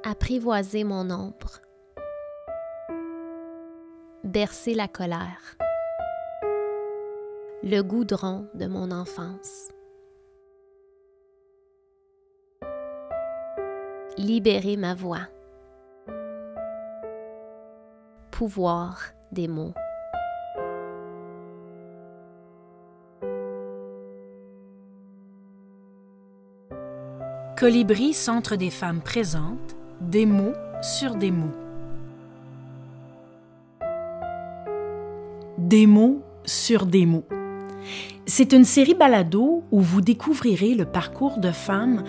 Apprivoiser mon ombre. Bercer la colère. Le goudron de mon enfance. Libérer ma voix. Pouvoir des mots. Colibri, Centre des femmes présentes, des mots sur des mots. Des mots sur des mots. C'est une série balado où vous découvrirez le parcours de femmes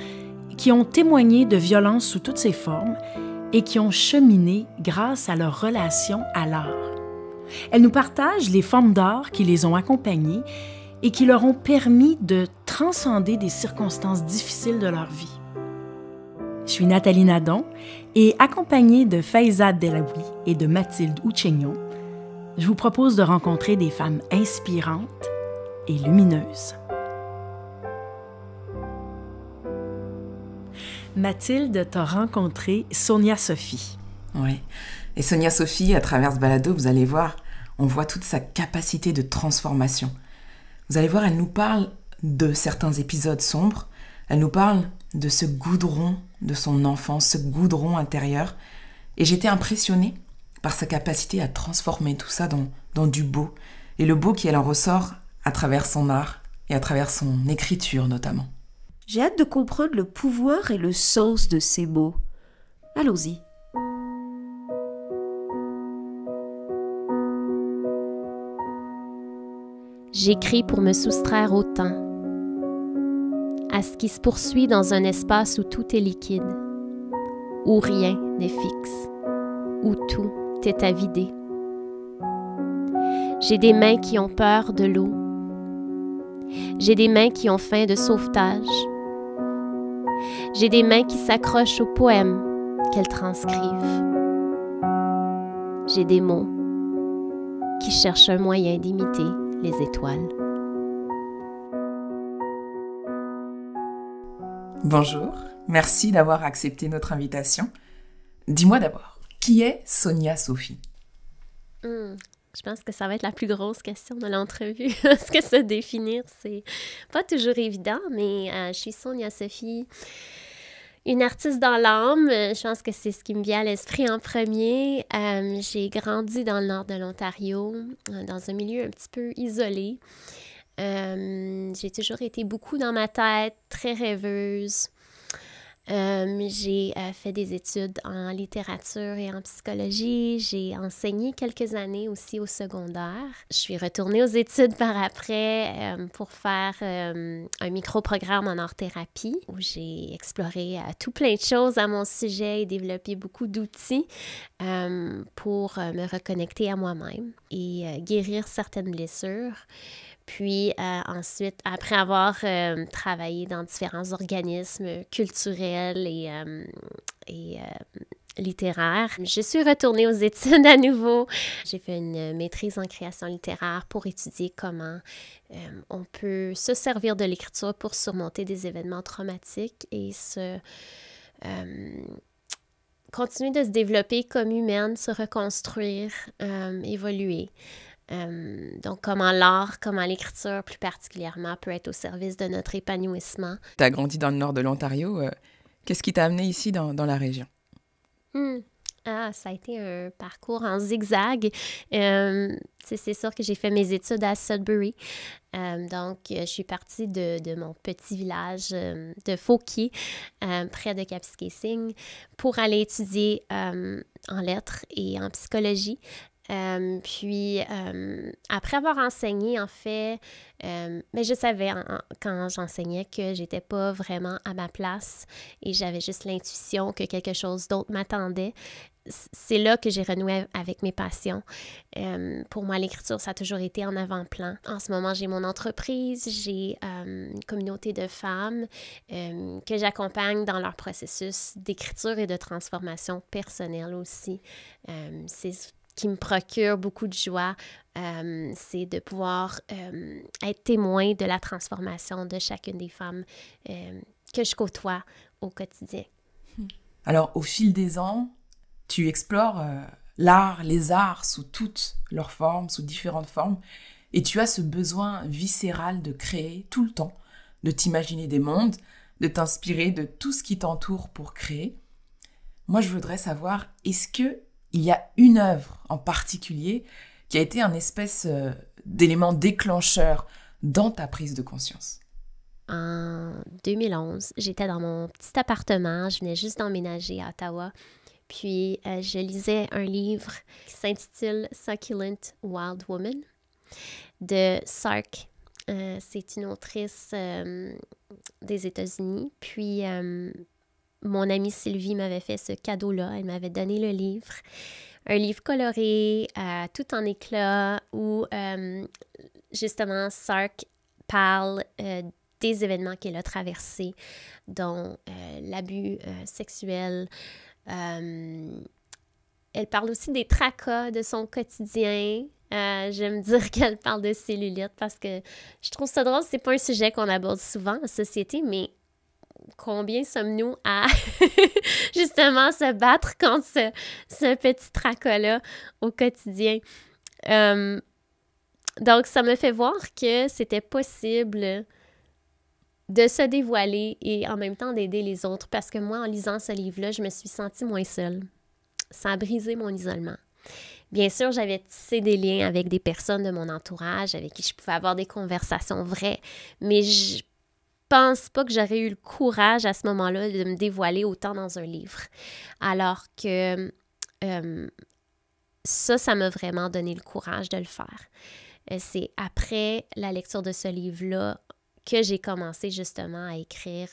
qui ont témoigné de violences sous toutes ses formes et qui ont cheminé grâce à leur relation à l'art. Elles nous partagent les formes d'art qui les ont accompagnées et qui leur ont permis de transcender des circonstances difficiles de leur vie. Je suis Nathalie Nadon et accompagnée de Faiza Delaoui et de Mathilde Ouchegnon, je vous propose de rencontrer des femmes inspirantes et lumineuses. Mathilde, t'as rencontré Sonia Sophie. Oui, et Sonia Sophie, à travers ce balado, vous allez voir, on voit toute sa capacité de transformation. Vous allez voir, elle nous parle de certains épisodes sombres, elle nous parle de ce goudron de son enfance, ce goudron intérieur. Et j'étais impressionnée par sa capacité à transformer tout ça dans du beau. Et le beau qui elle en ressort à travers son art et à travers son écriture notamment. J'ai hâte de comprendre le pouvoir et le sens de ces mots. Allons-y. J'écris pour me soustraire au temps, à ce qui se poursuit dans un espace où tout est liquide, où rien n'est fixe, où tout est à vider. J'ai des mains qui ont peur de l'eau. J'ai des mains qui ont faim de sauvetage. J'ai des mains qui s'accrochent aux poèmes qu'elles transcrivent. J'ai des mots qui cherchent un moyen d'imiter les étoiles. Bonjour, merci d'avoir accepté notre invitation. Dis-moi d'abord, qui est Sonia Sophie? Je pense que ça va être la plus grosse question de l'entrevue. Parce que se définir, c'est pas toujours évident, mais je suis Sonia Sophie, une artiste dans l'âme. Je pense que c'est ce qui me vient à l'esprit en premier. J'ai grandi dans le nord de l'Ontario, dans un milieu un petit peu isolé. J'ai toujours été beaucoup dans ma tête, très rêveuse. J'ai fait des études en littérature et en psychologie. J'ai enseigné quelques années aussi au secondaire. Je suis retournée aux études par après pour faire un micro-programme en art-thérapie où j'ai exploré tout plein de choses à mon sujet et développé beaucoup d'outils pour me reconnecter à moi-même et guérir certaines blessures. Puis ensuite, après avoir travaillé dans différents organismes culturels et littéraires, je suis retournée aux études à nouveau. J'ai fait une maîtrise en création littéraire pour étudier comment on peut se servir de l'écriture pour surmonter des événements traumatiques et continuer de se développer comme humaine, se reconstruire, évoluer. Donc, comment l'art, comment l'écriture plus particulièrement peut être au service de notre épanouissement. Tu as grandi dans le nord de l'Ontario. Qu'est-ce qui t'a amené ici dans la région? Ça a été un parcours en zigzag. C'est sûr que j'ai fait mes études à Sudbury. Donc, je suis partie de mon petit village de Fauquier, près de Kapuskasing, pour aller étudier en lettres et en psychologie. Puis, après avoir enseigné, en fait, mais je savais quand j'enseignais que j'étais pas vraiment à ma place et j'avais juste l'intuition que quelque chose d'autre m'attendait. C'est là que j'ai renoué avec mes passions. Pour moi, l'écriture, ça a toujours été en avant-plan. En ce moment, j'ai mon entreprise, j'ai une communauté de femmes que j'accompagne dans leur processus d'écriture et de transformation personnelle aussi. C'est qui me procure beaucoup de joie, c'est de pouvoir être témoin de la transformation de chacune des femmes que je côtoie au quotidien. Alors, au fil des ans, tu explores l'art, les arts sous toutes leurs formes, sous différentes formes, et tu as ce besoin viscéral de créer tout le temps, de t'imaginer des mondes, de t'inspirer de tout ce qui t'entoure pour créer. Moi, je voudrais savoir, est-ce qu'il y a une œuvre en particulier qui a été un espèce d'élément déclencheur dans ta prise de conscience? En 2011, j'étais dans mon petit appartement, je venais juste d'emménager à Ottawa, puis je lisais un livre qui s'intitule Succulent Wild Woman de Sark. C'est une autrice des États-Unis, puis mon amie Sylvie m'avait fait ce cadeau-là, elle m'avait donné le livre. Un livre coloré, tout en éclats, où justement Sark parle des événements qu'elle a traversés, dont l'abus sexuel. Elle parle aussi des tracas de son quotidien. J'aime dire qu'elle parle de cellulite parce que je trouve ça drôle. C'est pas un sujet qu'on aborde souvent en société, mais combien sommes-nous à justement se battre contre ce petit tracas-là au quotidien? Donc, ça me fait voir que c'était possible de se dévoiler et en même temps d'aider les autres. Parce que moi, en lisant ce livre-là, je me suis sentie moins seule. Ça a brisé mon isolement. Bien sûr, j'avais tissé des liens avec des personnes de mon entourage avec qui je pouvais avoir des conversations vraies, mais je pense pas que j'aurais eu le courage à ce moment-là de me dévoiler autant dans un livre. Alors que ça m'a vraiment donné le courage de le faire. C'est après la lecture de ce livre-là que j'ai commencé justement à écrire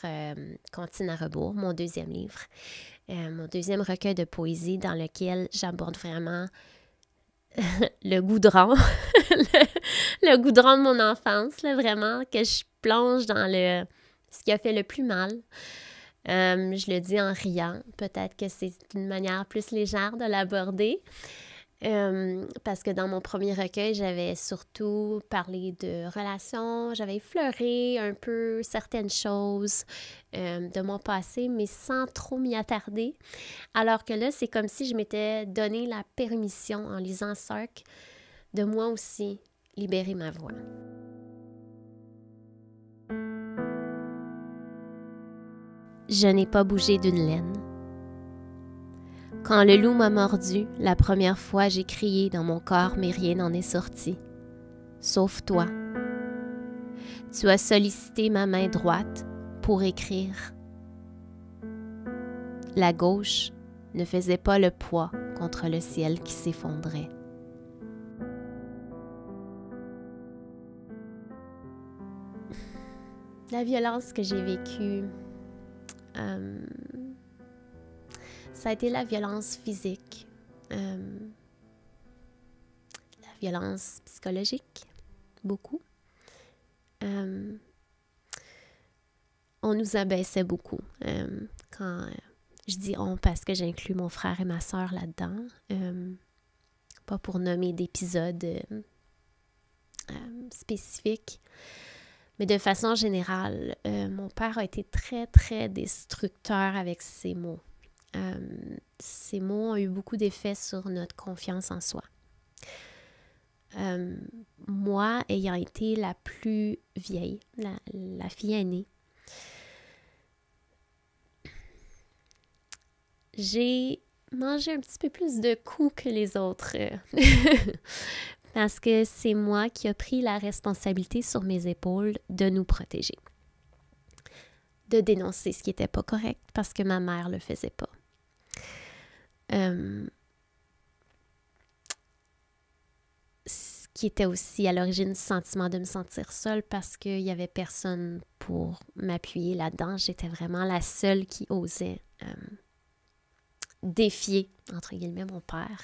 Comptine à rebours, mon deuxième livre, mon deuxième recueil de poésie dans lequel j'aborde vraiment le goudron, le goudron de mon enfance, là, vraiment, que je plonge dans ce qui a fait le plus mal. Je le dis en riant, peut-être que c'est une manière plus légère de l'aborder. Parce que dans mon premier recueil, j'avais surtout parlé de relations, j'avais effleuré un peu certaines choses de mon passé, mais sans trop m'y attarder. Alors que là, c'est comme si je m'étais donné la permission, en lisant Sark, de moi aussi libérer ma voix. Je n'ai pas bougé d'une laine. Quand le loup m'a mordu, la première fois j'ai crié dans mon corps, mais rien n'en est sorti. Sauf toi. Tu as sollicité ma main droite pour écrire. La gauche ne faisait pas le poids contre le ciel qui s'effondrait. La violence que j'ai vécue, ça a été la violence physique, la violence psychologique, beaucoup. On nous abaissait beaucoup. Quand je dis « on » parce que j'inclus mon frère et ma sœur là-dedans, pas pour nommer d'épisodes spécifiques, mais de façon générale, mon père a été très, très destructeur avec ses mots. Ces mots ont eu beaucoup d'effets sur notre confiance en soi. Moi, ayant été la plus vieille, la fille aînée, j'ai mangé un petit peu plus de coups que les autres. Parce que c'est moi qui ai pris la responsabilité sur mes épaules de nous protéger. De dénoncer ce qui n'était pas correct parce que ma mère ne le faisait pas. Ce qui était aussi à l'origine du sentiment de me sentir seule parce qu'il n'y avait personne pour m'appuyer là-dedans. J'étais vraiment la seule qui osait défier, entre guillemets, mon père.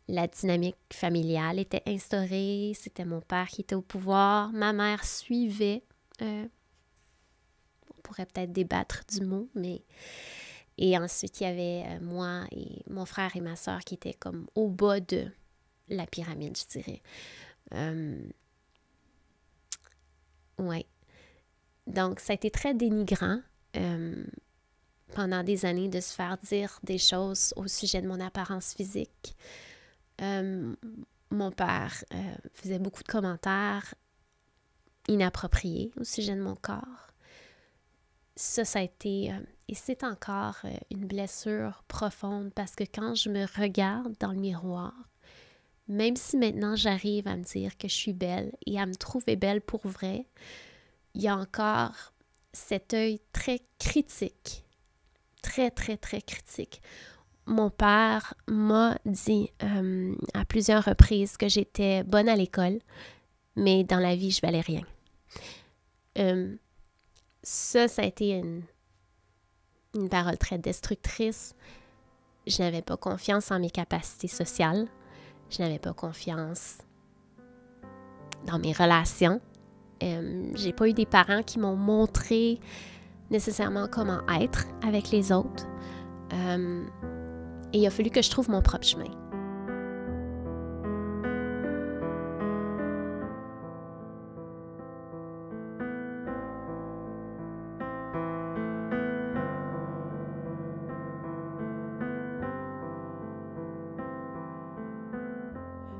La dynamique familiale était instaurée, c'était mon père qui était au pouvoir, ma mère suivait. On pourrait peut-être débattre du mot, mais... Et ensuite, il y avait moi et mon frère et ma sœur qui étaient comme au bas de la pyramide, je dirais. Ouais. Donc, ça a été très dénigrant pendant des années de se faire dire des choses au sujet de mon apparence physique. Mon père faisait beaucoup de commentaires inappropriés au sujet de mon corps. Ça a été, et c'est encore une blessure profonde parce que quand je me regarde dans le miroir, même si maintenant j'arrive à me dire que je suis belle et à me trouver belle pour vrai, il y a encore cet œil très critique, très, très, très critique. Mon père m'a dit à plusieurs reprises que j'étais bonne à l'école, mais dans la vie, je valais rien. Ça a été une parole très destructrice. Je n'avais pas confiance en mes capacités sociales. Je n'avais pas confiance dans mes relations. J'ai pas eu des parents qui m'ont montré nécessairement comment être avec les autres. Et il a fallu que je trouve mon propre chemin.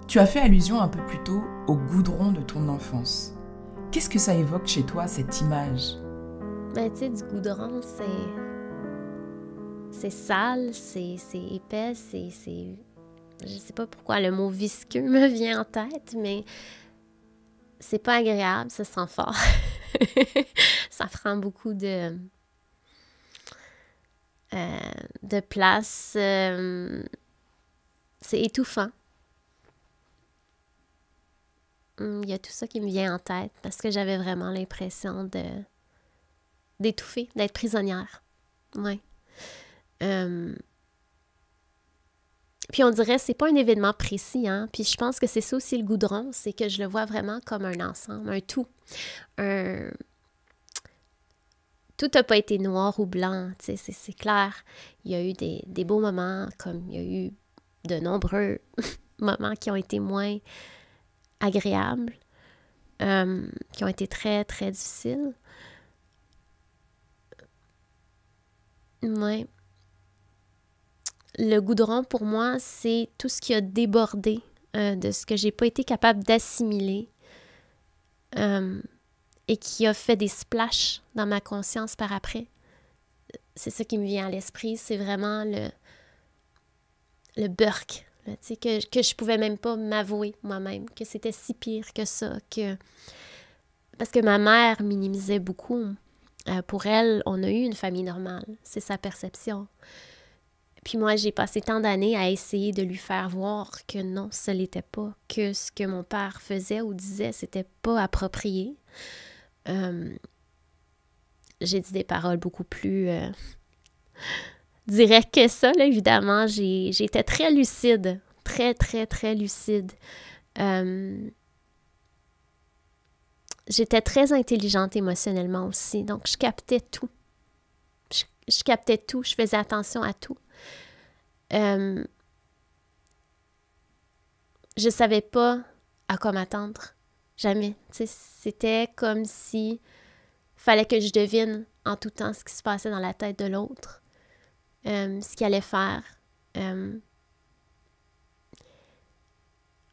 Tu as fait allusion un peu plus tôt au goudron de ton enfance. Qu'est-ce que ça évoque chez toi, cette image? Ben, tu sais, du goudron, c'est sale, c'est épais, je sais pas pourquoi le mot visqueux me vient en tête, mais c'est pas agréable, ça sent fort. Ça prend beaucoup de place. C'est étouffant. Il y a tout ça qui me vient en tête parce que j'avais vraiment l'impression d'étouffer, d'être prisonnière. Ouais. Puis on dirait, c'est pas un événement précis, hein. Puis je pense que c'est ça aussi le goudron, c'est que je le vois vraiment comme un ensemble, un tout. Tout n'a pas été noir ou blanc, tu sais, c'est clair. Il y a eu des beaux moments, comme il y a eu de nombreux moments qui ont été moins agréables, qui ont été très, très difficiles. Ouais. Le goudron, pour moi, c'est tout ce qui a débordé de ce que j'ai pas été capable d'assimiler et qui a fait des splashs dans ma conscience par après. C'est ça qui me vient à l'esprit, c'est vraiment le burk, là, tu sais, que je pouvais même pas m'avouer moi-même, que c'était si pire que ça, parce que ma mère minimisait beaucoup. Pour elle, on a eu une famille normale, c'est sa perception. Puis moi, j'ai passé tant d'années à essayer de lui faire voir que non, ce l'était pas, que ce que mon père faisait ou disait, c'était pas approprié. J'ai dit des paroles beaucoup plus directes que ça, là, évidemment. J'étais très lucide, très, très, très lucide. J'étais très intelligente émotionnellement aussi, donc je captais tout. Je captais tout, je faisais attention à tout. Je savais pas à quoi m'attendre. Jamais. T'sais, c'était comme si fallait que je devine en tout temps ce qui se passait dans la tête de l'autre, ce qu'il allait faire. À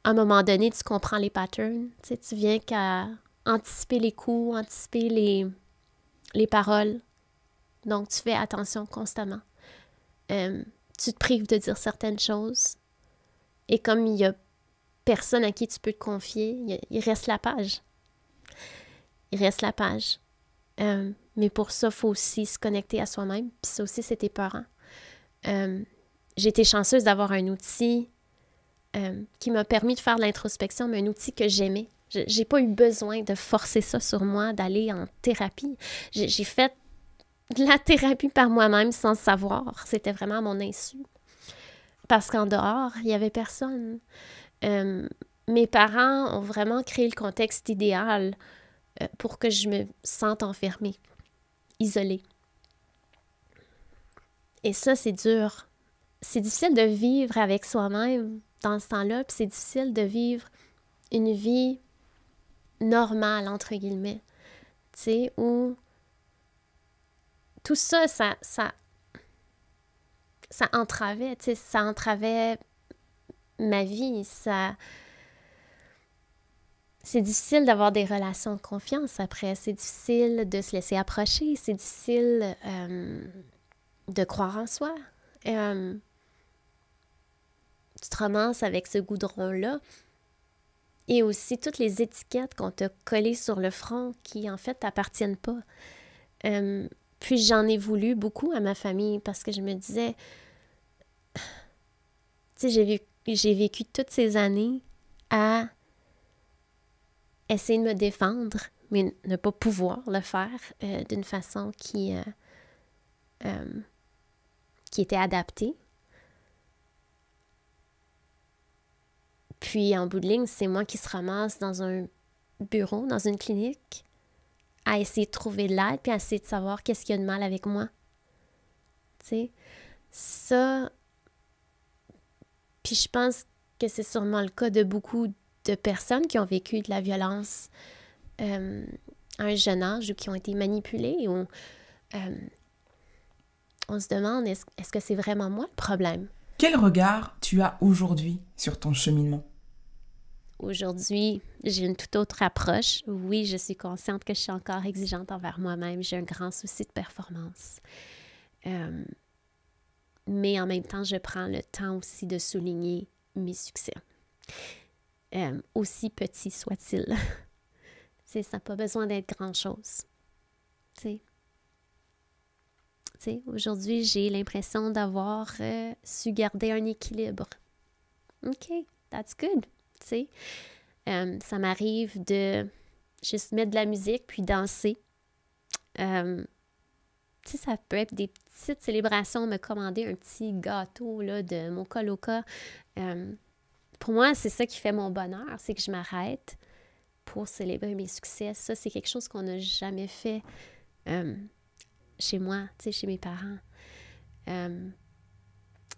un moment donné, tu comprends les patterns. Tu viens qu'à anticiper les coups, anticiper les paroles. Donc, tu fais attention constamment. Tu te prives de dire certaines choses. Et comme il y a personne à qui tu peux te confier, il reste la page. Il reste la page. Mais pour ça, il faut aussi se connecter à soi-même. Puis ça aussi, c'est épeurant. J'ai été chanceuse d'avoir un outil qui m'a permis de faire de l'introspection, mais un outil que j'aimais. J'ai pas eu besoin de forcer ça sur moi, d'aller en thérapie. J'ai fait de la thérapie par moi-même sans le savoir. C'était vraiment à mon insu. Parce qu'en dehors, il n'y avait personne. Mes parents ont vraiment créé le contexte idéal pour que je me sente enfermée, isolée. Et ça, c'est dur. C'est difficile de vivre avec soi-même dans ce temps-là, puis c'est difficile de vivre une vie normale, entre guillemets. Tu sais, où tout ça, ça ça entravait, tu sais, ça entravait ma vie. C'est difficile d'avoir des relations de confiance après. C'est difficile de se laisser approcher. C'est difficile de croire en soi. Tu te ramasses avec ce goudron-là. Et aussi toutes les étiquettes qu'on t'a collées sur le front qui, en fait, t'appartiennent pas. Puis j'en ai voulu beaucoup à ma famille parce que je me disais, tu sais, j'ai vécu toutes ces années à essayer de me défendre, mais ne pas pouvoir le faire d'une façon qui était adaptée. Puis, en bout de ligne, c'est moi qui se ramasse dans un bureau, dans une clinique, à essayer de trouver de l'aide, puis à essayer de savoir qu'est-ce qu'il y a de mal avec moi. Tu sais, ça... Puis je pense que c'est sûrement le cas de beaucoup de personnes qui ont vécu de la violence à un jeune âge ou qui ont été manipulées. Ou, on se demande, est-ce que c'est vraiment moi le problème? Quel regard tu as aujourd'hui sur ton cheminement? Aujourd'hui, j'ai une toute autre approche. Oui, je suis consciente que je suis encore exigeante envers moi-même. J'ai un grand souci de performance. Mais en même temps, je prends le temps aussi de souligner mes succès. Aussi petits soient-ils. Ça n'a pas besoin d'être grand-chose. Aujourd'hui, j'ai l'impression d'avoir su garder un équilibre. OK, that's good. Ça m'arrive de juste mettre de la musique puis danser. Ça peut être des petites célébrations, me commander un petit gâteau là, de mon coloca. Pour moi, c'est ça qui fait mon bonheur, c'est que je m'arrête pour célébrer mes succès. Ça, c'est quelque chose qu'on n'a jamais fait chez moi, chez mes parents.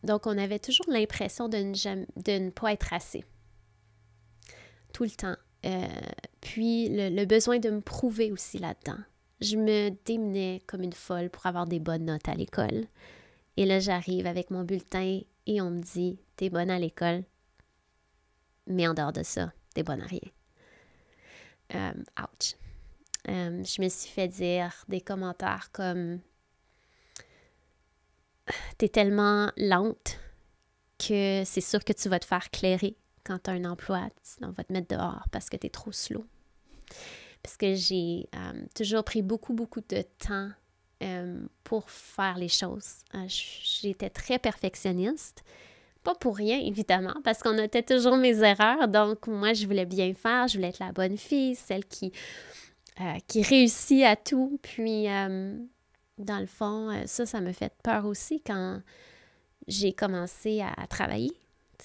Donc, on avait toujours l'impression de ne pas être assez. Tout le temps. Puis, le besoin de me prouver aussi là-dedans. Je me démenais comme une folle pour avoir des bonnes notes à l'école. Et là, j'arrive avec mon bulletin et on me dit « T'es bonne à l'école, mais en dehors de ça, t'es bonne à rien. » Ouch. Je me suis fait dire des commentaires comme « T'es tellement lente que c'est sûr que tu vas te faire clairer quand tu as un emploi. On va te mettre dehors parce que t'es trop slow. » Parce que j'ai toujours pris beaucoup, beaucoup de temps pour faire les choses. J'étais très perfectionniste. Pas pour rien, évidemment, parce qu'on notait toujours mes erreurs. Donc, moi, je voulais bien faire. Je voulais être la bonne fille, celle qui réussit à tout. Puis, dans le fond, ça me fait peur aussi quand j'ai commencé à travailler.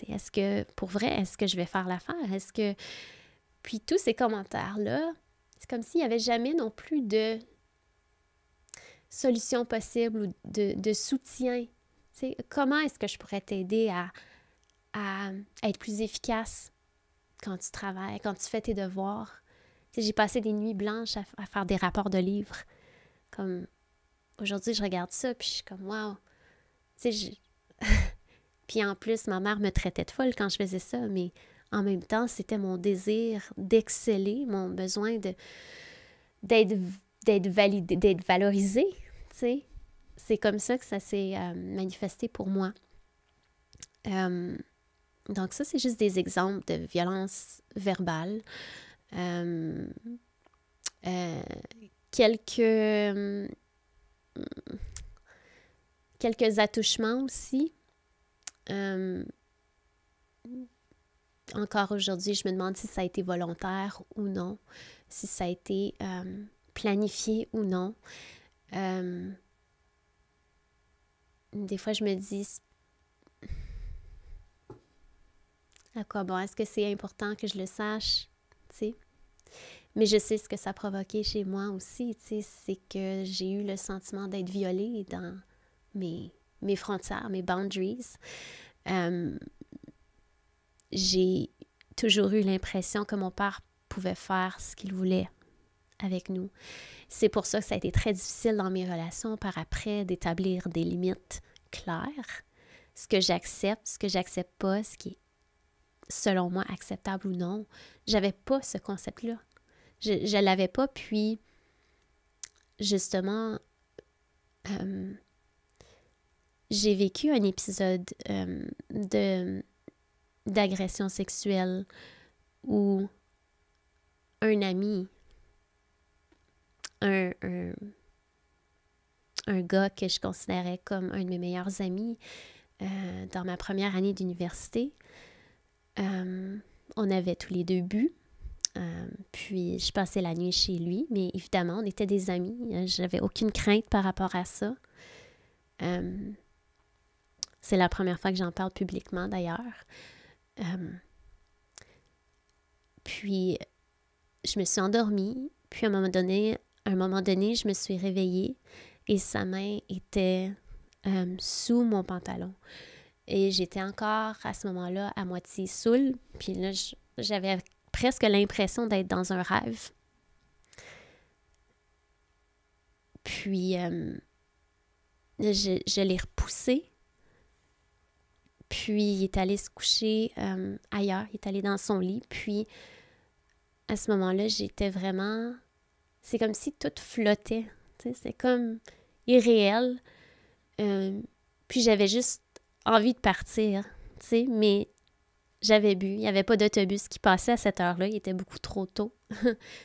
Est-ce que, pour vrai, est-ce que je vais faire l'affaire? Puis, tous ces commentaires-là, c'est comme s'il n'y avait jamais non plus de solution possible ou de soutien. Comment est-ce que je pourrais t'aider à être plus efficace quand tu travailles, quand tu fais tes devoirs? J'ai passé des nuits blanches à faire des rapports de livres. Comme aujourd'hui, je regarde ça, puis je suis comme « wow! » Puis en plus, ma mère me traitait de folle quand je faisais ça, mais en même temps, c'était mon désir d'exceller, mon besoin d'être validé, d'être valorisé, C'est comme ça que ça s'est manifesté pour moi. Donc ça, c'est juste des exemples de violence verbale. Quelques attouchements aussi. Encore aujourd'hui, je me demande si ça a été volontaire ou non, si ça a été planifié ou non. Des fois, je me dis, à quoi bon? Est-ce que c'est important que je le sache? Mais je sais ce que ça a provoqué chez moi aussi, c'est que j'ai eu le sentiment d'être violée dans mes frontières, mes boundaries. J'ai toujours eu l'impression que mon père pouvait faire ce qu'il voulait avec nous. C'est pour ça que ça a été très difficile dans mes relations par après d'établir des limites claires. ce que j'accepte pas, ce qui est selon moi acceptable ou non. J'avais pas ce concept-là. Je l'avais pas, puis justement, j'ai vécu un épisode d'agression sexuelle où un ami, un gars que je considérais comme un de mes meilleurs amis dans ma première année d'université, on avait tous les deux bu. Puis je passais la nuit chez lui, mais évidemment, on était des amis. J'avais aucune crainte par rapport à ça. C'est la première fois que j'en parle publiquement, d'ailleurs. Puis je me suis endormie. Puis à un moment donné, je me suis réveillée et sa main était sous mon pantalon. Et j'étais encore, à ce moment-là, à moitié saoule. Puis là, j'avais presque l'impression d'être dans un rêve. Puis, je l'ai repoussé. Puis, il est allé se coucher ailleurs. Il est allé dans son lit. Puis, à ce moment-là, j'étais vraiment... C'est comme si tout flottait. C'est comme irréel. Puis, j'avais juste envie de partir. Mais... J'avais bu, il n'y avait pas d'autobus qui passait à cette heure-là, il était beaucoup trop tôt.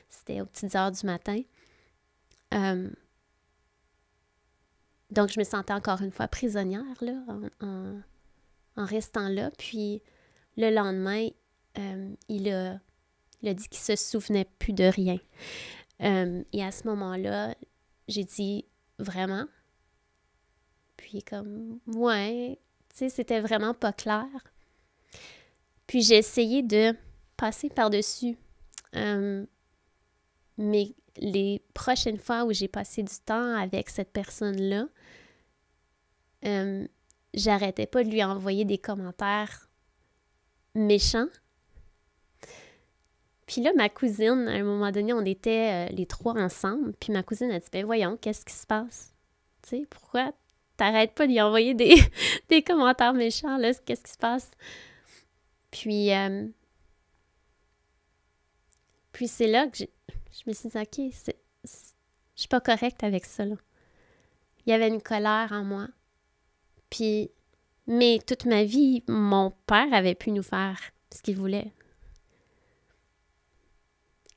C'était aux petites heures du matin. Donc, je me sentais encore une fois prisonnière là, en restant là. Puis, le lendemain, il a dit qu'il ne se souvenait plus de rien. Et à ce moment-là, j'ai dit « Vraiment? » Puis comme « Ouais, tu sais, c'était vraiment pas clair. » Puis j'ai essayé de passer par-dessus. Mais les prochaines fois où j'ai passé du temps avec cette personne-là, j'arrêtais pas de lui envoyer des commentaires méchants. Puis là, ma cousine, à un moment donné, on était les trois ensemble. Puis ma cousine a dit « Ben voyons, qu'est-ce qui se passe? Tu sais, pourquoi t'arrêtes pas de lui envoyer des commentaires méchants, là? Qu'est-ce qui se passe? » Puis c'est là que je me suis dit, OK, je suis pas correcte avec ça, là. Il y avait une colère en moi. Puis, mais toute ma vie, mon père avait pu nous faire ce qu'il voulait.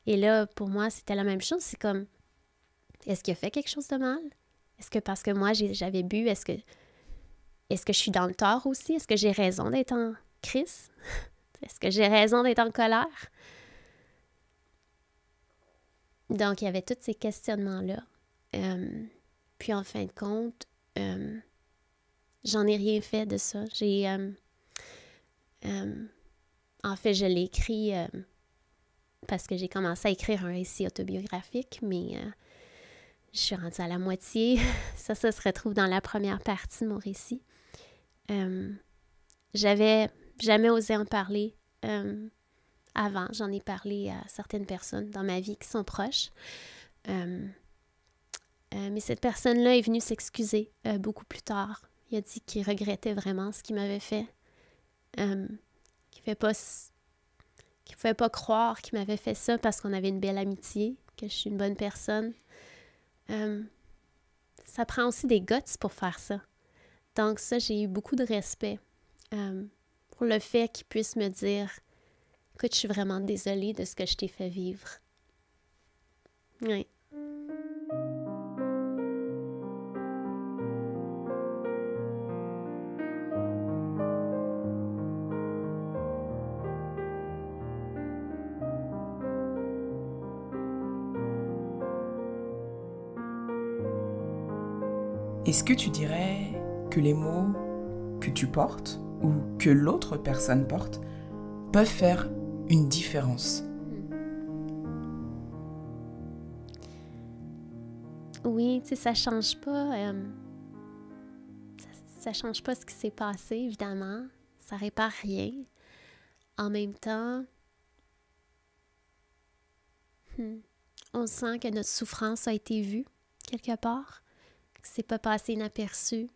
Et là, pour moi, c'était la même chose. C'est comme, est-ce qu'il a fait quelque chose de mal? Est-ce que parce que moi, j'avais bu, est-ce que je suis dans le tort aussi? Est-ce que j'ai raison d'être en crise? Est-ce que j'ai raison d'être en colère? Donc, il y avait tous ces questionnements-là. Puis, en fin de compte, j'en ai rien fait de ça. En fait, je l'ai écrit parce que j'ai commencé à écrire un récit autobiographique, mais je suis rendue à la moitié. Ça se retrouve dans la première partie de mon récit. J'avais jamais osé en parler avant. J'en ai parlé à certaines personnes dans ma vie qui sont proches. Mais cette personne-là est venue s'excuser beaucoup plus tard. Il a dit qu'il regrettait vraiment ce qu'il m'avait fait. Qu'il ne pouvait pas croire qu'il m'avait fait ça parce qu'on avait une belle amitié, que je suis une bonne personne. Ça prend aussi des guts pour faire ça. Donc ça, j'ai eu beaucoup de respect pour le fait qu'il puisse me dire « Écoute, je suis vraiment désolée de ce que je t'ai fait vivre. » Oui. Est-ce que tu dirais que les mots que tu portes ou que l'autre personne porte peuvent faire une différence? Oui, tu sais, ça change pas. Ça change pas ce qui s'est passé, évidemment. Ça répare rien. En même temps, on sent que notre souffrance a été vue quelque part, que c'est pas passé inaperçu.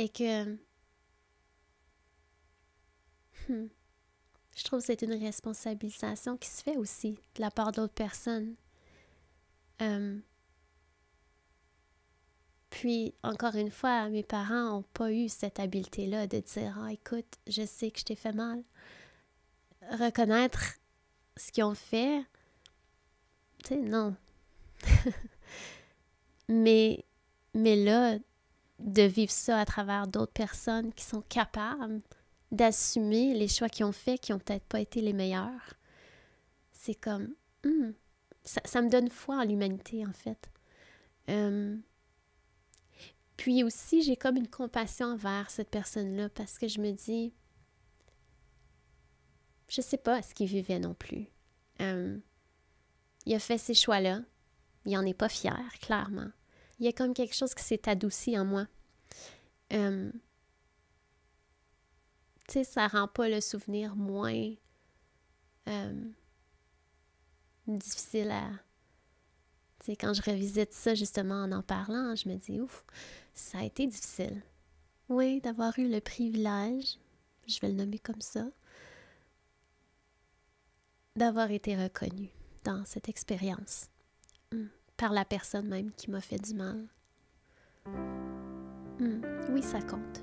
Et que je trouve que c'est une responsabilisation qui se fait aussi de la part d'autres personnes. Puis, encore une fois, mes parents n'ont pas eu cette habileté-là de dire « Ah, écoute, je sais que je t'ai fait mal. » Reconnaître ce qu'ils ont fait, tu sais, non. mais là, de vivre ça à travers d'autres personnes qui sont capables d'assumer les choix qu'ils ont faits, qui n'ont peut-être pas été les meilleurs, c'est comme... ça me donne foi en l'humanité, en fait. Puis aussi, j'ai comme une compassion envers cette personne-là parce que je me dis, je sais pas ce qu'il vivait non plus. Il a fait ces choix-là. Il en est pas fier, clairement. Il y a comme quelque chose qui s'est adouci en moi. Tu sais, ça rend pas le souvenir moins difficile à... Tu sais, quand je revisite ça, justement, en parlant, je me dis, ouf, ça a été difficile. Oui, d'avoir eu le privilège, je vais le nommer comme ça, d'avoir été reconnue dans cette expérience par la personne même qui m'a fait du mal. Oui, ça compte.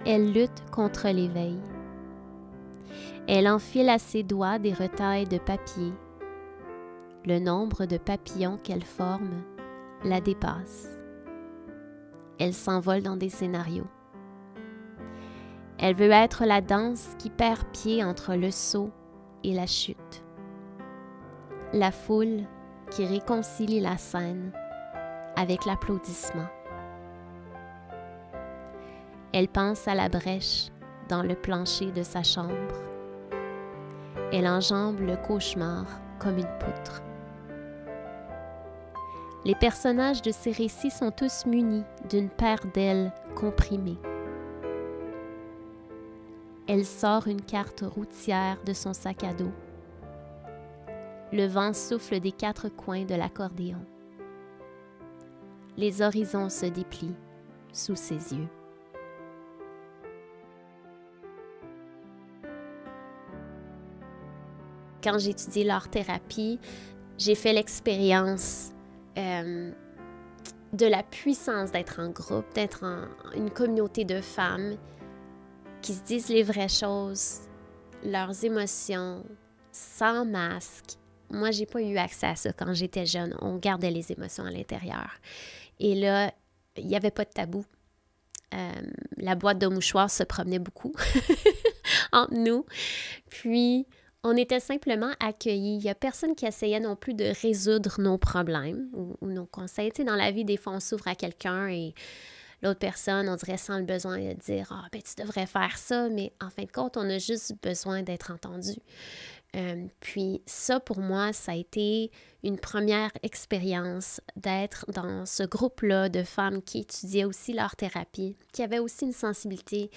Elle lutte contre l'éveil. Elle enfile à ses doigts des retailles de papier. Le nombre de papillons qu'elle forme la dépasse. Elle s'envole dans des scénarios. Elle veut être la danse qui perd pied entre le saut et la chute. La foule qui réconcilie la scène avec l'applaudissement. Elle pense à la brèche dans le plancher de sa chambre. Elle enjambe le cauchemar comme une poutre. Les personnages de ces récits sont tous munis d'une paire d'ailes comprimées. Elle sort une carte routière de son sac à dos. Le vent souffle des quatre coins de l'accordéon. Les horizons se déplient sous ses yeux. Quand j'ai étudié l'art-thérapie, j'ai fait l'expérience de la puissance d'être en groupe, d'être en une communauté de femmes qui se disent les vraies choses, leurs émotions, sans masque. Moi, j'ai pas eu accès à ça quand j'étais jeune. On gardait les émotions à l'intérieur. Et là, il n'y avait pas de tabou. La boîte de mouchoirs se promenait beaucoup entre nous. Puis, on était simplement accueillis. Il n'y a personne qui essayait non plus de résoudre nos problèmes ou nos conseils. Tu sais, dans la vie, des fois, on s'ouvre à quelqu'un et l'autre personne, on dirait, sent le besoin de dire « Ah, ben tu devrais faire ça », mais en fin de compte, on a juste besoin d'être entendu. Puis ça, pour moi, ça a été une première expérience d'être dans ce groupe-là de femmes qui étudiaient aussi l'art-thérapie, qui avaient aussi une sensibilité,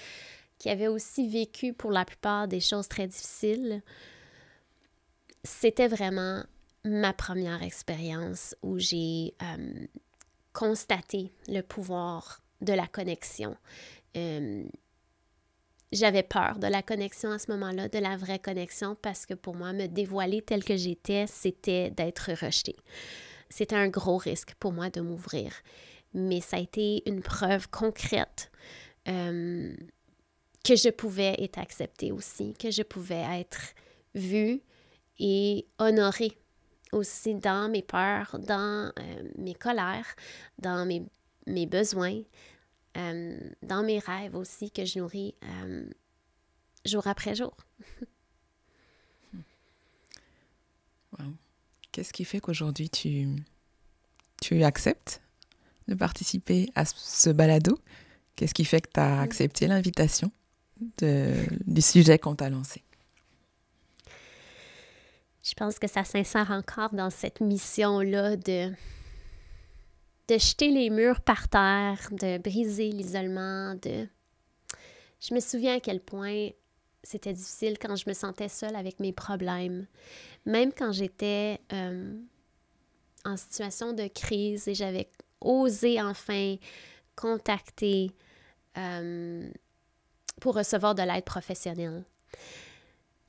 qui avaient aussi vécu pour la plupart des choses très difficiles. C'était vraiment ma première expérience où j'ai constaté le pouvoir de la connexion. J'avais peur de la connexion à ce moment-là, de la vraie connexion, parce que pour moi, me dévoiler telle que j'étais, c'était d'être rejetée. C'était un gros risque pour moi de m'ouvrir. Mais ça a été une preuve concrète que je pouvais être acceptée aussi, que je pouvais être vue et honorée aussi dans mes peurs, dans mes colères, dans mes besoins, dans mes rêves aussi que je nourris jour après jour. Wow. Qu'est-ce qui fait qu'aujourd'hui tu acceptes de participer à ce balado? Qu'est-ce qui fait que tu as accepté l'invitation du sujet qu'on t'a lancé? Je pense que ça s'insère encore dans cette mission-là de jeter les murs par terre, de briser l'isolement. Je me souviens à quel point c'était difficile quand je me sentais seule avec mes problèmes. Même quand j'étais en situation de crise et j'avais osé enfin contacter pour recevoir de l'aide professionnelle.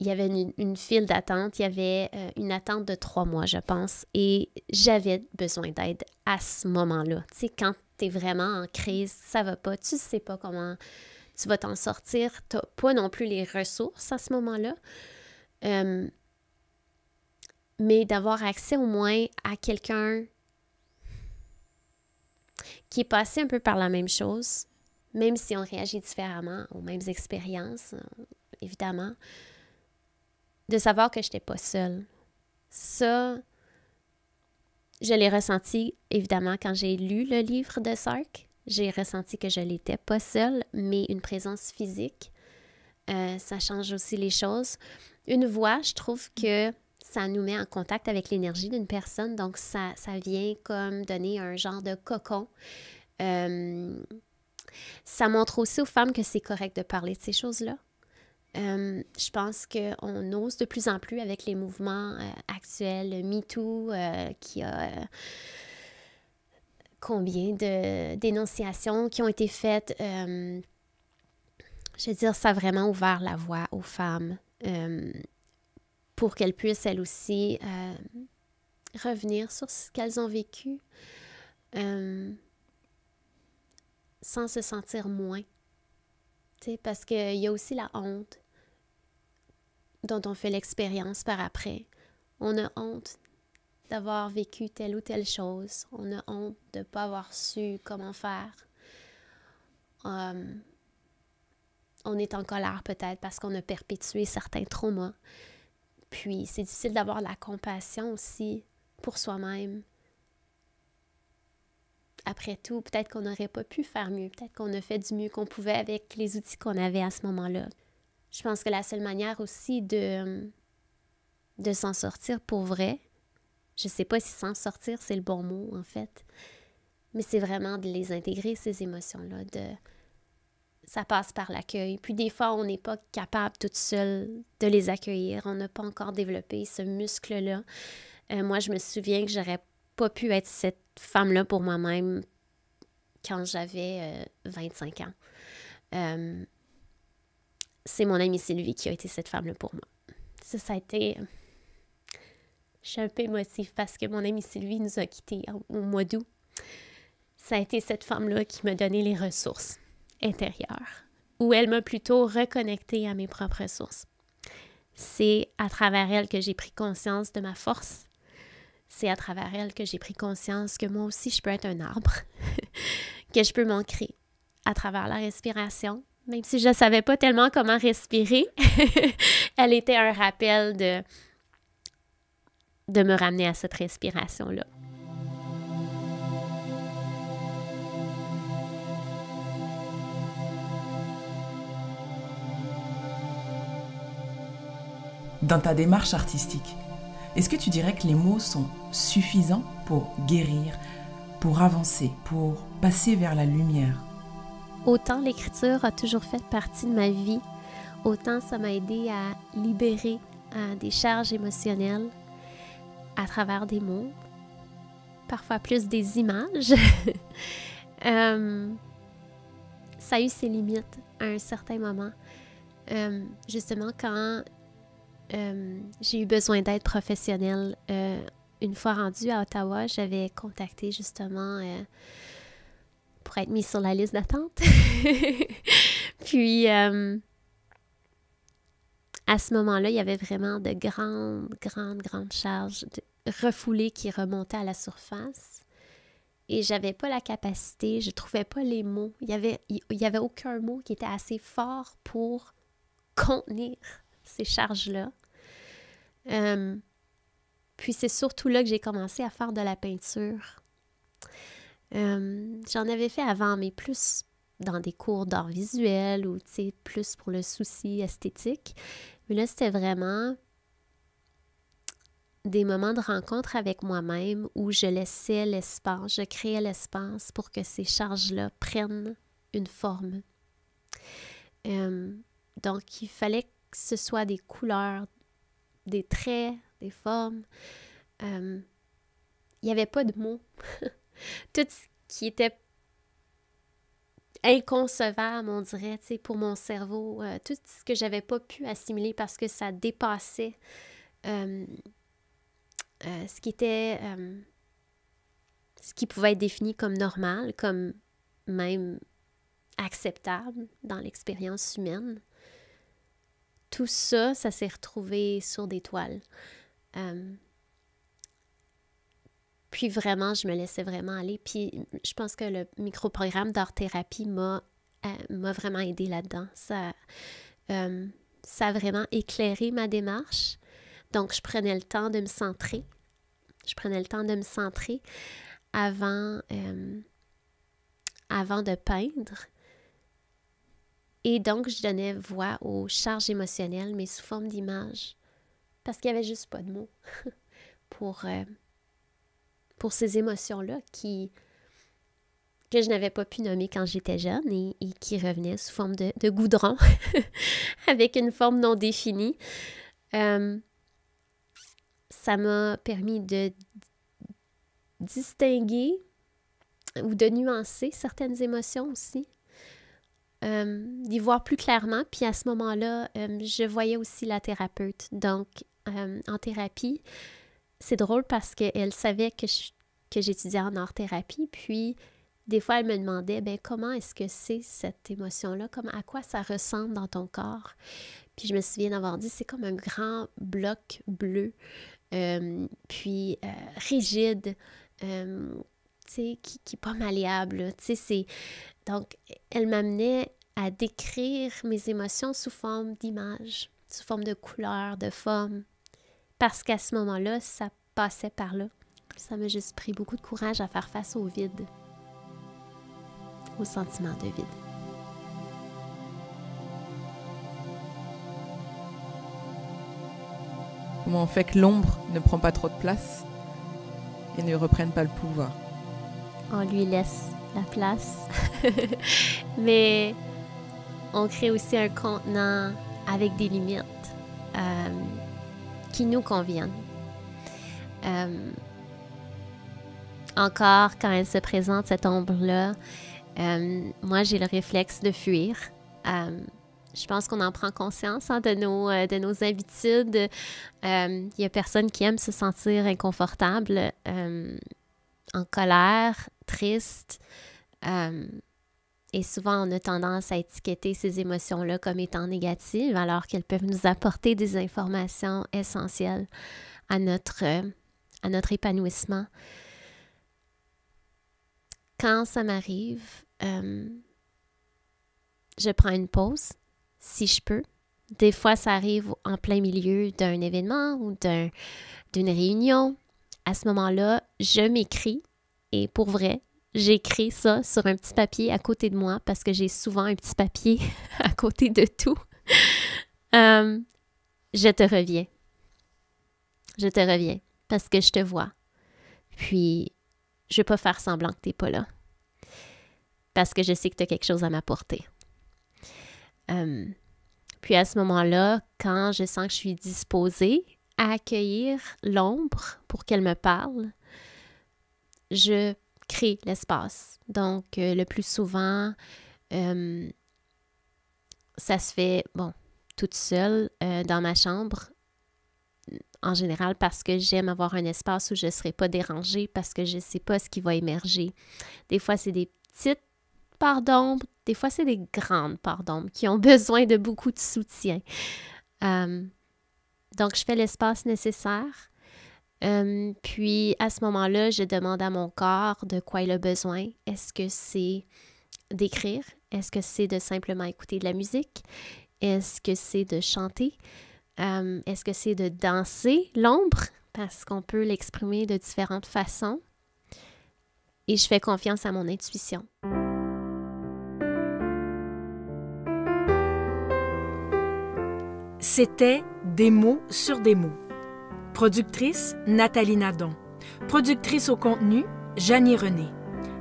Il y avait une file d'attente, il y avait une attente de 3 mois, je pense, et j'avais besoin d'aide à ce moment-là. Tu sais, quand tu es vraiment en crise, ça va pas, tu sais pas comment tu vas t'en sortir, tu n'as pas non plus les ressources à ce moment-là. Mais d'avoir accès au moins à quelqu'un qui est passé un peu par la même chose, même si on réagit différemment aux mêmes expériences, évidemment, de savoir que je n'étais pas seule. Ça, je l'ai ressenti, évidemment, quand j'ai lu le livre de Sark. J'ai ressenti que je n'étais pas seule, mais une présence physique, ça change aussi les choses. Une voix, je trouve que ça nous met en contact avec l'énergie d'une personne, donc ça vient comme donner un genre de cocon. Ça montre aussi aux femmes que c'est correct de parler de ces choses-là. Je pense qu'on ose de plus en plus avec les mouvements actuels, MeToo, qui a combien de dénonciations qui ont été faites. Je veux dire, ça a vraiment ouvert la voie aux femmes pour qu'elles puissent, elles aussi, revenir sur ce qu'elles ont vécu sans se sentir moins. Tu sais, parce qu'il y a aussi la honte dont on fait l'expérience par après. On a honte d'avoir vécu telle ou telle chose. On a honte de ne pas avoir su comment faire. On est en colère peut-être parce qu'on a perpétué certains traumas. Puis c'est difficile d'avoir la compassion aussi pour soi-même. Après tout, peut-être qu'on n'aurait pas pu faire mieux. Peut-être qu'on a fait du mieux qu'on pouvait avec les outils qu'on avait à ce moment-là. Je pense que la seule manière aussi de s'en sortir pour vrai, je ne sais pas si s'en sortir, c'est le bon mot, en fait, mais c'est vraiment de les intégrer, ces émotions-là. Ça passe par l'accueil. Puis des fois, on n'est pas capable toute seule de les accueillir. On n'a pas encore développé ce muscle-là. Moi, je me souviens que j'aurais pas pu être cette femme-là pour moi-même quand j'avais 25 ans. C'est mon amie Sylvie qui a été cette femme-là pour moi. Ça a été... Je suis un peu émotive parce que mon amie Sylvie nous a quittés au mois d'août. Ça a été cette femme-là qui m'a donné les ressources intérieures, où elle m'a plutôt reconnectée à mes propres ressources. C'est à travers elle que j'ai pris conscience de ma force. C'est à travers elle que j'ai pris conscience que moi aussi, je peux être un arbre, que je peux m'ancrer à travers la respiration. Même si je ne savais pas tellement comment respirer, elle était un rappel de me ramener à cette respiration-là. Dans ta démarche artistique, est-ce que tu dirais que les mots sont suffisants pour guérir, pour avancer, pour passer vers la lumière? Autant l'écriture a toujours fait partie de ma vie, autant ça m'a aidé à libérer des charges émotionnelles à travers des mots, parfois plus des images. Ça a eu ses limites à un certain moment. Justement, quand j'ai eu besoin d'aide professionnelle, une fois rendue à Ottawa, j'avais contacté justement pour être mise sur la liste d'attente. Puis, à ce moment-là, il y avait vraiment de grandes charges refoulées qui remontaient à la surface. Et j'avais pas la capacité, je trouvais pas les mots. Il y avait aucun mot qui était assez fort pour contenir ces charges-là. Puis c'est surtout là que j'ai commencé à faire de la peinture. J'en avais fait avant, mais plus dans des cours d'art visuel ou plus pour le souci esthétique. Mais là, c'était vraiment des moments de rencontre avec moi-même où je laissais l'espace, je créais l'espace pour que ces charges-là prennent une forme. Donc, il fallait que ce soit des couleurs, des traits, des formes. Il n'y avait pas de mots. Tout ce qui était inconcevable, on dirait, tu sais, pour mon cerveau, tout ce que j'avais pas pu assimiler parce que ça dépassait ce qui pouvait être défini comme normal, comme même acceptable dans l'expérience humaine. Tout ça, ça s'est retrouvé sur des toiles. Puis vraiment, je me laissais vraiment aller. Puis je pense que le microprogramme d'art-thérapie m'a vraiment aidé là-dedans. Ça a vraiment éclairé ma démarche. Donc, je prenais le temps de me centrer. Avant de peindre. Et donc, je donnais voix aux charges émotionnelles, mais sous forme d'images. Parce qu'il n'y avait juste pas de mots pour ces émotions-là que je n'avais pas pu nommer quand j'étais jeune et qui revenaient sous forme de goudron avec une forme non définie. Ça m'a permis de distinguer ou de nuancer certaines émotions aussi, d'y voir plus clairement. Puis à ce moment-là, je voyais aussi la thérapeute. Donc, en thérapie, c'est drôle parce qu'elle savait que j'étudiais en art-thérapie, puis des fois, elle me demandait, comment est-ce que c'est cette émotion-là? À quoi ça ressemble dans ton corps? Puis je me souviens d'avoir dit, c'est comme un grand bloc bleu, puis rigide, qui n'est pas malléable. Donc, elle m'amenait à décrire mes émotions sous forme d'images, sous forme de couleurs, de formes, parce qu'à ce moment-là, ça passait par là. Ça m'a juste pris beaucoup de courage à faire face au vide, au sentiment de vide. Comment on fait que l'ombre ne prend pas trop de place et ne reprenne pas le pouvoir? On lui laisse la place, mais on crée aussi un contenant avec des limites qui nous conviennent. Encore, quand elle se présente, cette ombre-là, moi, j'ai le réflexe de fuir. Je pense qu'on en prend conscience de nos habitudes. Il n'y a personne qui aime se sentir inconfortable, en colère, triste. Et souvent, on a tendance à étiqueter ces émotions-là comme étant négatives, alors qu'elles peuvent nous apporter des informations essentielles à notre épanouissement. Quand ça m'arrive, je prends une pause, si je peux. Des fois, ça arrive en plein milieu d'un événement ou d'une réunion. À ce moment-là, je m'écris et pour vrai, j'écris ça sur un petit papier à côté de moi parce que j'ai souvent un petit papier à côté de tout. Je te reviens. Je te reviens parce que je te vois. Puis, je ne vais pas faire semblant que tu n'es pas là parce que je sais que tu as quelque chose à m'apporter. Puis à ce moment-là, quand je sens que je suis disposée à accueillir l'ombre pour qu'elle me parle, je crée l'espace. Donc, le plus souvent, ça se fait, toute seule dans ma chambre, en général parce que j'aime avoir un espace où je ne serai pas dérangée parce que je ne sais pas ce qui va émerger. Des fois, c'est des petites parts d'ombre, des fois, c'est des grandes parts d'ombre qui ont besoin de beaucoup de soutien. Donc, je fais l'espace nécessaire. Puis, à ce moment-là, je demande à mon corps de quoi il a besoin. Est-ce que c'est d'écrire? Est-ce que c'est de simplement écouter de la musique? Est-ce que c'est de chanter? Est-ce que c'est de danser l'ombre? Parce qu'on peut l'exprimer de différentes façons. Et je fais confiance à mon intuition. C'était Des mots sur des mots. Productrice, Nathalie Nadon. Productrice au contenu, Janie René.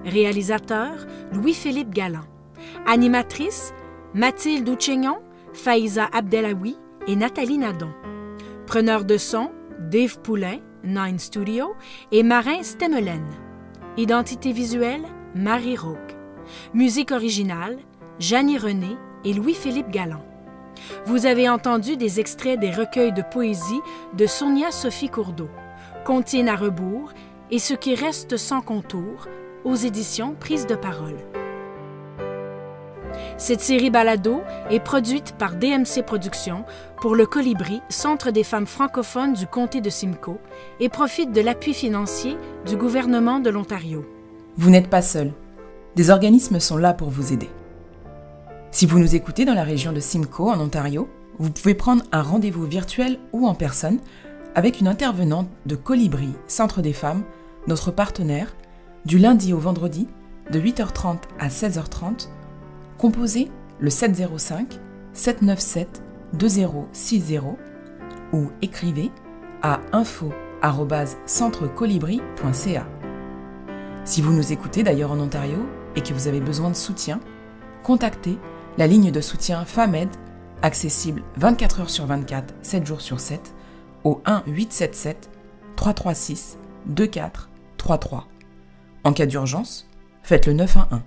Réalisateur, Louis-Philippe Galland. Animatrice, Mathilde Ouchignon, Faïza Abdelawi et Nathalie Nadon. Preneur de son, Dave Poulain, Nine Studio, et Marin Stemelen. Identité visuelle, Marie Rauque. Musique originale, Jeannie René et Louis-Philippe Galland. Vous avez entendu des extraits des recueils de poésie de Sonia Sophie Courdeau, Comptines à rebours et Ce qui reste sans contour, aux éditions Prise de parole. Cette série balado est produite par DMC Productions pour le Colibri, Centre des femmes francophones du comté de Simcoe, et profite de l'appui financier du gouvernement de l'Ontario. Vous n'êtes pas seul. Des organismes sont là pour vous aider. Si vous nous écoutez dans la région de Simcoe, en Ontario, vous pouvez prendre un rendez-vous virtuel ou en personne avec une intervenante de Colibri, Centre des femmes, notre partenaire, du lundi au vendredi, de 8h30 à 16h30, composez le 705 797 2060 ou écrivez à info@centrecolibri.ca. Si vous nous écoutez d'ailleurs en Ontario et que vous avez besoin de soutien, contactez la ligne de soutien FAMED, accessible 24 heures sur 24, 7 jours sur 7, au 1-877-336-2433. En cas d'urgence, faites le 911.